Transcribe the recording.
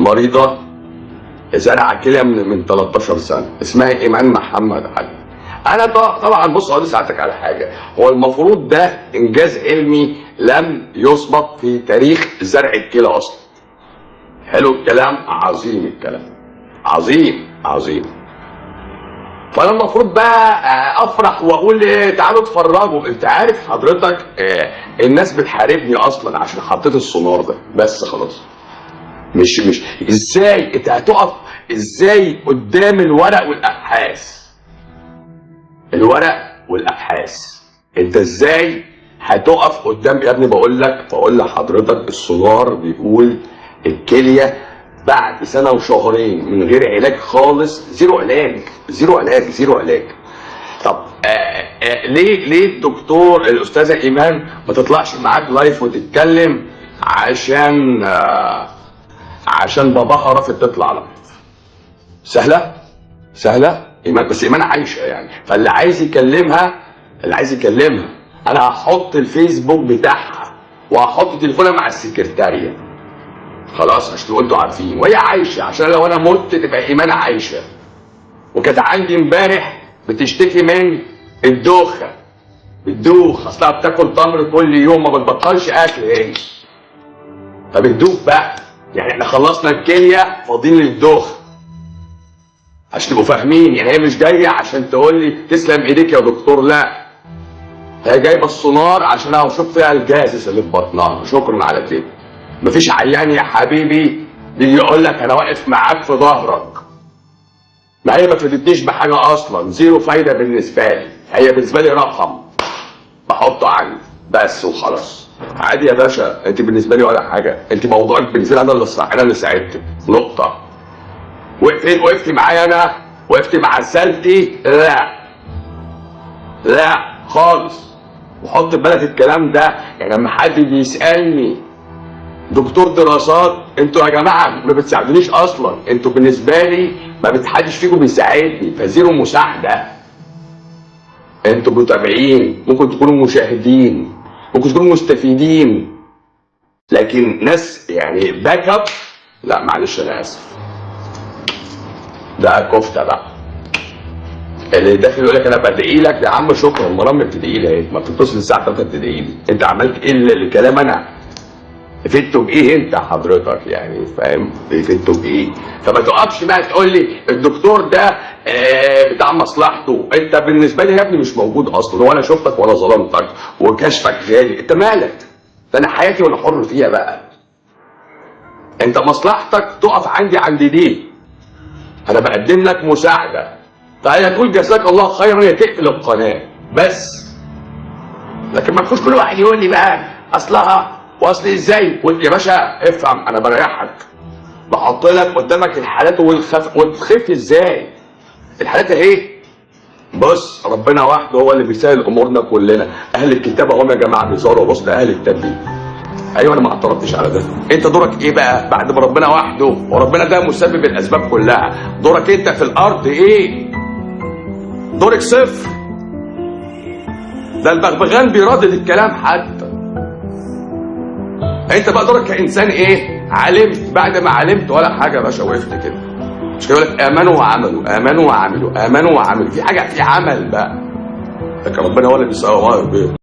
مريضه زرع كلى من 13 سنه، اسمها ايمان محمد علي. انا طبعا بص اقول لساعتك على حاجه، هو المفروض ده انجاز علمي لم يسبق في تاريخ زرع الكلى اصلا. حلو الكلام، عظيم الكلام، عظيم عظيم. فانا المفروض بقى افرح واقول تعالوا اتفرجوا. انت عارف حضرتك الناس بتحاربني اصلا عشان حطيت السونار ده، بس خلاص. مش ازاي انت هتقف ازاي قدام الورق والابحاث؟ الورق والابحاث انت ازاي هتقف قدام؟ يا ابني بقول لحضرتك السونار بيقول الكليه بعد سنه وشهرين من غير علاج خالص، زيرو علاج زيرو علاج زيرو علاج. طب ليه الدكتور الاستاذه ايمان ما تطلعش معاك لايف وتتكلم عشان باباها رافض تطلع لايف؟ سهله ايمان، بس ايمان عايشه يعني. فاللي عايز يكلمها انا هحط الفيسبوك بتاعها وهحط تليفونها مع السكرتاريه، خلاص عشان انتوا عارفين، وهي عايشه عشان لو انا مت تبقى ايمان عايشه. وكانت عندي امبارح بتشتكي من الدوخه، بتدوخ اصلها بتاكل تمر كل يوم ما بتبطلش اكل هي، فبتدوخ بقى. يعني احنا خلصنا الكليه فاضيين للدوخه عشان تبقوا فاهمين. يعني هي مش جايه عشان تقول لي تسلم ايديك يا دكتور، لا، هي جايبه السونار عشان اشوف فيها الجاسس اللي في بطنها. شكرا على كده. مفيش عيان يا حبيبي يجي يقول لك انا واقف معاك في ظهرك. ما هي ما فادتنيش بحاجه اصلا، زيرو فايده بالنسبه لي. هي بالنسبه لي رقم بحطه عندي بس وخلاص. عادي يا باشا، انت بالنسبه لي ولا حاجه، انت موضوعك بالنسبه لي انا اللي صح، انا اللي ساعدتك، نقطه. وقفت معايا انا؟ وقفت مع سالتي؟ لا خالص. وحط في بالك الكلام ده، يعني لما حد بيسالني دكتور دراسات، انتوا يا جماعه ما بتساعدونيش اصلا، انتوا بالنسبه لي ما حدش فيكم بيساعدني، فزيرو مساعده. انتوا متابعين، ممكن تكونوا مشاهدين، ممكن تكونوا مستفيدين، لكن ناس يعني باك اب، لا معلش انا اسف. ده كفته بقى. اللي داخل يقول لك انا بدعي لك، يا عم شكرا، المرام بتدعي لي اهي، ما بتتصل الساعه 3 تدعي لي. انت عملت ايه الكلام؟ انا فدته بايه انت حضرتك؟ يعني فاهم فدته بايه؟ فما تقفش بقى تقول لي الدكتور ده بتاع مصلحته. انت بالنسبه لي يا ابني مش موجود اصلا، ولا شفتك ولا ظلمتك، وكشفك غالي، انت مالك؟ ده انا حياتي وانا حر فيها بقى. انت مصلحتك تقف عند دي، انا بقدم لك مساعده، فهي تقول جزاك الله خيرا هي تقفل القناه بس. لكن ما تخش كل واحد يقول لي بقى اصلها واصل ازاي. يا باشا افهم، انا بريحك، بحط لك قدامك الحالات وتخف ازاي. الحالات اهي. بص ربنا وحده هو اللي بيسهل امورنا كلنا. اهل الكتاب هم يا جماعه بيزوروا وسط اهل التدين. ايوه انا ما اعترضتش على ده. انت دورك ايه بقى بعد ما ربنا وحده، وربنا ده مسبب الاسباب كلها، دورك انت في الارض ايه؟ دورك صفر. ده البغبغان بيردد الكلام حتى. انت بقى دورك كانسان ايه؟ علمت، بعد ما علمت ولا حاجه يا باشا، وقفت كده. مش كده يقول لك امنوا وعملوا، امنوا وعملوا، امنوا وعملوا، في حاجه في عمل بقى. لكن ربنا هو اللي بيسوي.